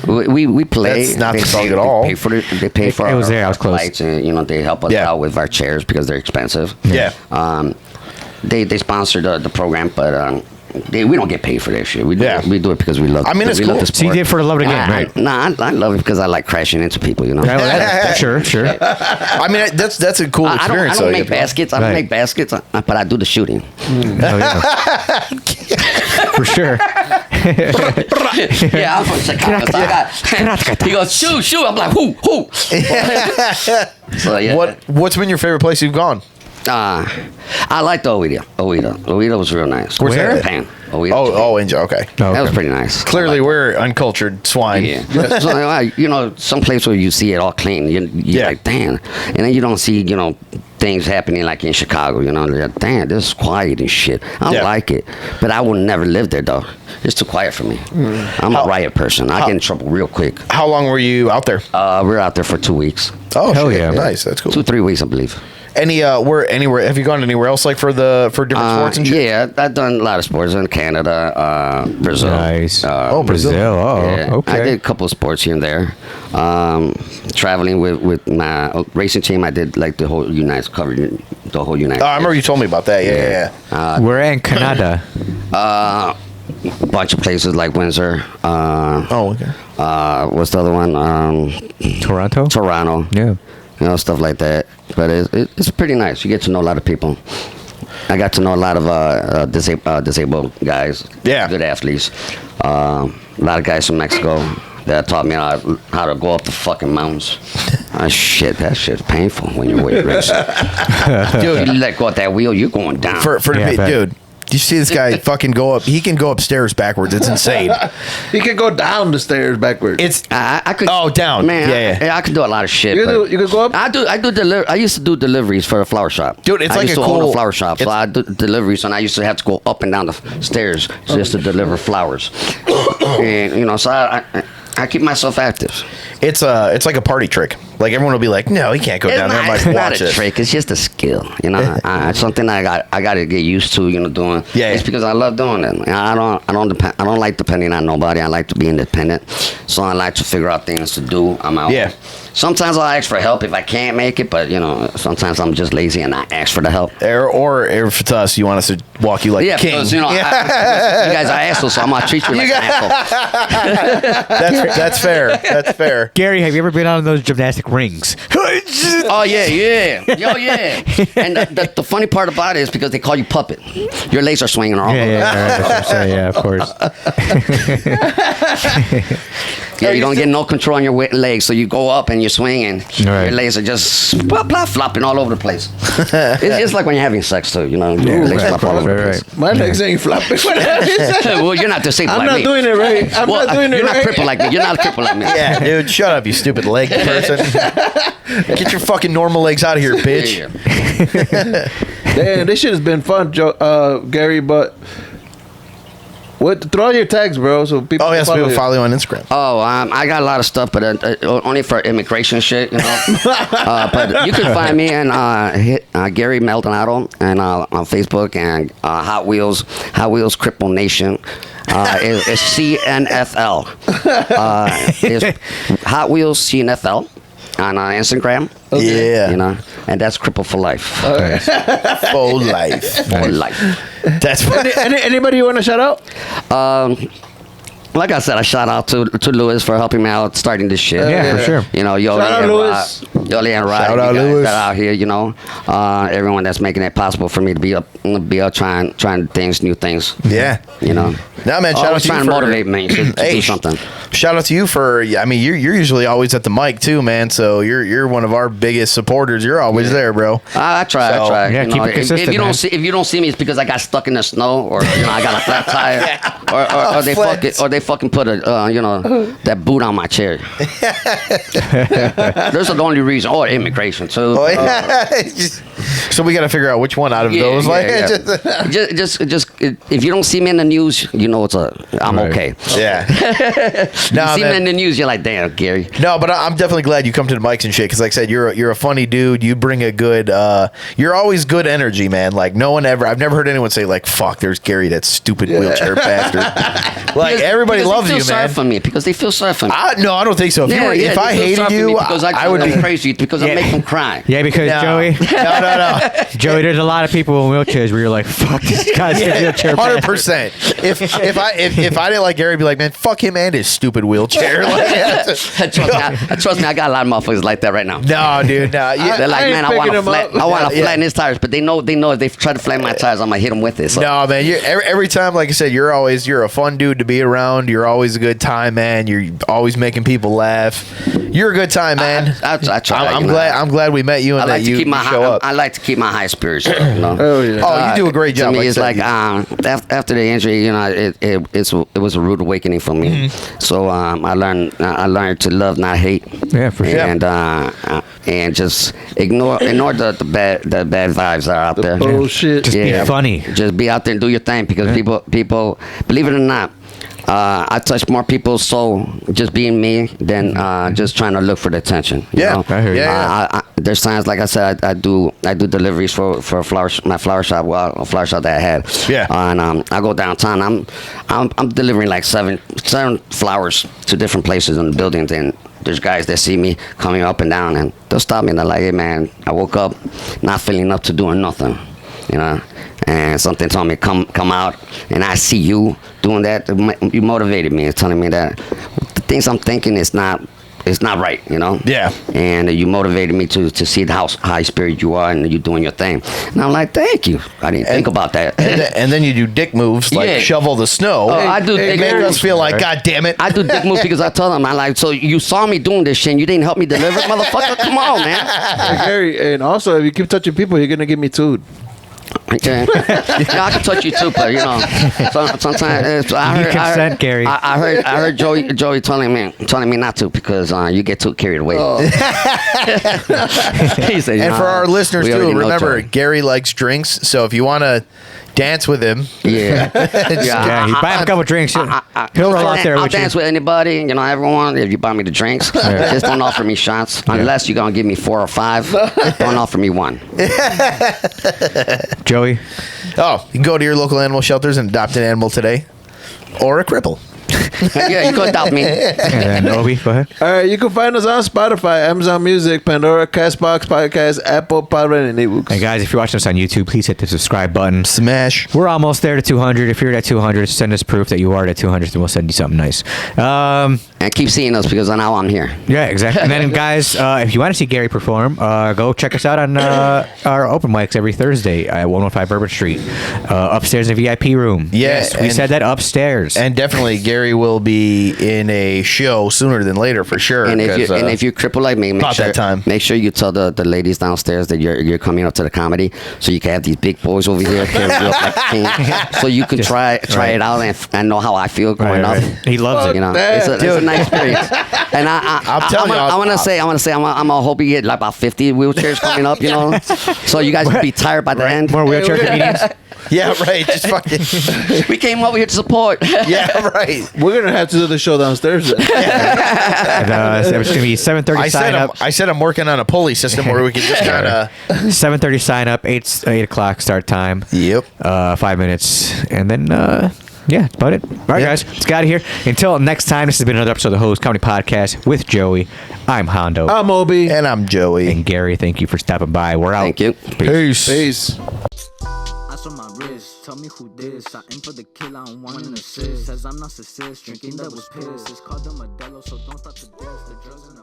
We play. That's not the song at all. They pay for. It was there. I was our close. flights, and they help us Yeah. out with our chairs because they're expensive. Yeah. They sponsor the program, but we don't get paid for that shit. We do it because we love. I mean, it's we love cool. the So you sport. did it for the love of the game, right? I love it because I like crashing into people. Sure. I mean, that's a cool I experience. don't though. make baskets. I don't Right. make baskets, but I do the shooting. Oh, yeah. For sure. Yeah, I'm from Chicago. So he goes, shoot. I'm like, who? So yeah. What's been your favorite place you've gone? I liked Oida. Oida was real nice. Where's that? Japan. Oida. Oh, Angel. Okay. Oh, That was okay. pretty nice. Clearly, we're uncultured swine. Yeah. So, some place where you see it all clean, you're Yeah. like, damn. And then you don't see, things happening like in Chicago, like, damn, this is quiet and shit. I Yeah. like it. But I would never live there, though. It's too quiet for me. I'm a riot person. I get in trouble real quick. How long were you out there? We were out there for 2 weeks. Oh, Hell shit. yeah. Nice. That's cool. 2-3 weeks, I believe. Anywhere? Have you gone anywhere else, like for different sports and shit? Yeah, I've done a lot of sports in Canada, Brazil. Nice. Brazil. Oh, Yeah, okay. I did a couple of sports here and there. Traveling with my racing team, I did like the whole United States. Oh, I remember you told me about that. Yeah. We're in Canada. A bunch of places like Windsor. Okay. What's the other one? Toronto. Toronto. Yeah. Stuff like that. But it's pretty nice. You get to know a lot of people. I got to know a lot of disabled guys. Yeah. Good athletes. A lot of guys from Mexico that taught me how to go up the fucking mountains. That shit's painful when you're weight racing. Dude, you let go of that wheel, you're going down. Dude. You see this guy fucking go up? He can go upstairs backwards. It's insane. He can go down the stairs backwards. I could. Oh, down. Man, Yeah. I could do a lot of shit. You but could go up? I used to do deliveries for a flower shop. Dude, it's I like used a to own cool- a flower shop, so I do deliveries, and I used to have to go up and down the stairs just to deliver flowers. And so I keep myself active. It's like a party trick. Like everyone will be like, "No, he can't go down there." I'm like, It's not "Watch a it." trick. It's just a skill. It's something I got to get used to. Doing. Yeah. It's because I love doing it. I don't like depending on nobody. I like to be independent. So I like to figure out things to do. I'm out. Yeah. Sometimes I'll ask for help if I can't make it, but sometimes I'm just lazy and I ask for the help. Or if it's us, you want us to walk you like a king. Because you guys are assholes, so I'm gonna treat you like an asshole. That's fair. That's fair. Gary, have you ever been on those gymnastic rings? Oh yeah. And the funny part about it is because they call you puppet. Your legs are swinging around. Yeah, of course. Yeah, you don't get no control on your legs, so you go up and you're swinging. Right. Your legs are just flopping all over the place. It's like when you're having sex too, your legs flop all over the place. My legs ain't flopping. Well, you're not disabled I'm like not me. doing it right. I'm not doing it You're not right. crippled like me. You're not crippled like me. Yeah, dude, shut up, you stupid leg person. Get your fucking normal legs out of here, bitch. Yeah. Damn, this shit has been fun, Gary. But throw out your tags, bro, so people. Oh, yes, follow people you. follow you on Instagram. Oh, I got a lot of stuff, but only for immigration shit, But you can find me and hit Gary Maldonado and on Facebook and Hot Wheels Cripple Nation. It's CNFL. It's Hot Wheels CNFL. Instagram. Yeah. You know, and that's Cripple for Life. Full life. For life. That's funny. Anybody you want to shout out? Like I said, I shout out to Lewis for helping me out starting this shit. Yeah, for sure. You know, Yoli Shout out and Lewis. Yoli and Rod, Shout you out guys Lewis. that are out here, you know, everyone that's making it possible for me to be up trying things, new things. Yeah. You know. No, man, shout out Always to you trying for to motivate me to do something. Shout out to you for. I mean, you're usually always at the mic too, man. So you're one of our biggest supporters. You're always there, bro. I try. Yeah, you keep know, it consistent, if you man. if you don't see me, it's because I got stuck in the snow, or you know, I got a flat tire, or they fucking put a that boot on my chair. Those are the only reason. Or immigration too. Oh, yeah. So we got to figure out which one out of those. Just if you don't see me in the news, you know I'm Right. okay. Yeah. You see me in the news, you're like, damn, Gary. No, but I'm definitely glad you come to the mics and shit. Because like I said, you're a funny dude. You bring a good. You're always good energy, man. Like I've never heard anyone say like, "Fuck, there's Gary, that stupid wheelchair bastard." Like everybody loves you, man. For me because they feel sorry for me. No, I don't think so. If I hated you, because I would be crazy because I make them cry. Yeah, because Joey, No. Joey, there's a lot of people in wheelchairs where you're like, fuck this guy's a wheelchair. 100%. If I didn't like Gary, I'd be like, man, fuck him and his stupid wheelchair. Like, Trust me, I got a lot of motherfuckers like that right now. no, dude, no. They're like, I ain't man, I want picking to them up. flatten his tires, but they know if they try to flatten my tires, I'm gonna hit them with it. So. No, man. Every time, like I said, you're a fun dude to be around. You're always a good time, man. You're always making people laugh. You're a good time, man. I try. I'm glad we met you and that you show up. I like to keep my high spirits. You know? Oh yeah. Oh, you do a great job. To me, it's I like said. after the injury, you know, it was a rude awakening for me. Mm-hmm. So I learned to love, not hate. Yeah, for sure. And just ignore the bad vibes that are out there. Bullshit. Just be funny. Just be out there and do your thing because people, believe it or not, I touch more people's soul just being me than just trying to look for the attention. You know? I hear you. Yeah. There's times, like I said, I do deliveries for my flower shop. Well, a flower shop that I had. Yeah. And I go downtown. I'm delivering like seven flowers to different places in the buildings, and there's guys that see me coming up and down, and they'll stop me and they're like, "Hey man, I woke up not feeling up to doing nothing," you know. And something told me come out, and I see you doing that. You motivated me, telling me that the things I'm thinking is not right, you know. Yeah. And you motivated me to see how high spirit you are, and you doing your thing. And I'm like, thank you. I didn't think about that. And then you do dick moves like Yeah. shovel the snow. I do dick Make moves. us feel like, God damn it. I do dick moves because I tell them, I'm like, so you saw me doing this shit and you didn't help me deliver, motherfucker? Come on, man. Hey, Gary, and also if you keep touching people, you're gonna get me too. Yeah, I can touch you too, but you know, sometimes I heard, consent, Gary. I heard Joey telling me not to because you get too carried away. He said, And for our listeners we too, already know remember Joey. Gary likes drinks. So if you want to dance with him, Yeah, Yeah, you buy him a couple drinks. He'll roll out there I'll with you. dance with anybody, you know, everyone. If you buy me the drinks, just don't offer me shots unless you're gonna give me 4 or 5. Don't offer me 1. Joey. you can go to your local animal shelters and adopt an animal today, or a cripple. Yeah, you could adopt me. And Obi, go ahead. All right, you can find us on Spotify, Amazon Music, Pandora, Castbox, Podcast, Apple, Podbean, and ebooks. And guys, if you're watching us on YouTube, please hit the subscribe button. Smash. We're almost there to 200. If you're at 200, send us proof that you are at 200, and we'll send you something nice. And keep seeing us because now I'm here. Yeah, exactly. And then, guys, if you want to see Gary perform, go check us out on our open mics every Thursday at 115 Bourbon Street, upstairs in the VIP room. Yes, we and- said that upstairs. And definitely, Gary will be in a show sooner than later for sure. And if you're crippled like me, about that time. make sure you tell the ladies downstairs that you're coming up to the comedy, so you can have these big boys over here carry you up like a king, so you can try it out and know how I feel growing up. He loves it. You know, Damn. it's a nice experience. And I'm telling you, I want to say, I'm gonna hope you get like about 50 wheelchairs coming up. You know, so you guys will be tired by the end. More wheelchair comedians. yeah, right. Just fucking. We came over here to support. Yeah, right. We're gonna have to do the show downstairs then. And, it's going to be 7:30 sign up. I said I'm working on a pulley system where we can just kind of. 7:30 sign up. 8 o'clock start time. Yep. 5 minutes, and then Yeah, that's about it. All right, guys, let's get out of here. Until next time, this has been another episode of the HOZ Comedy Podcast with Joey. I'm Hondo. I'm Obi. And I'm Joey. And Gary, thank you for stopping by. We're out. Thank you. Peace. Ice on my wrist, tell me who this. I aim for the kill, I don't want an assist. Says I'm narcissist, drinking that was piss. It's called the Modelo, so don't stop to diss. The drugs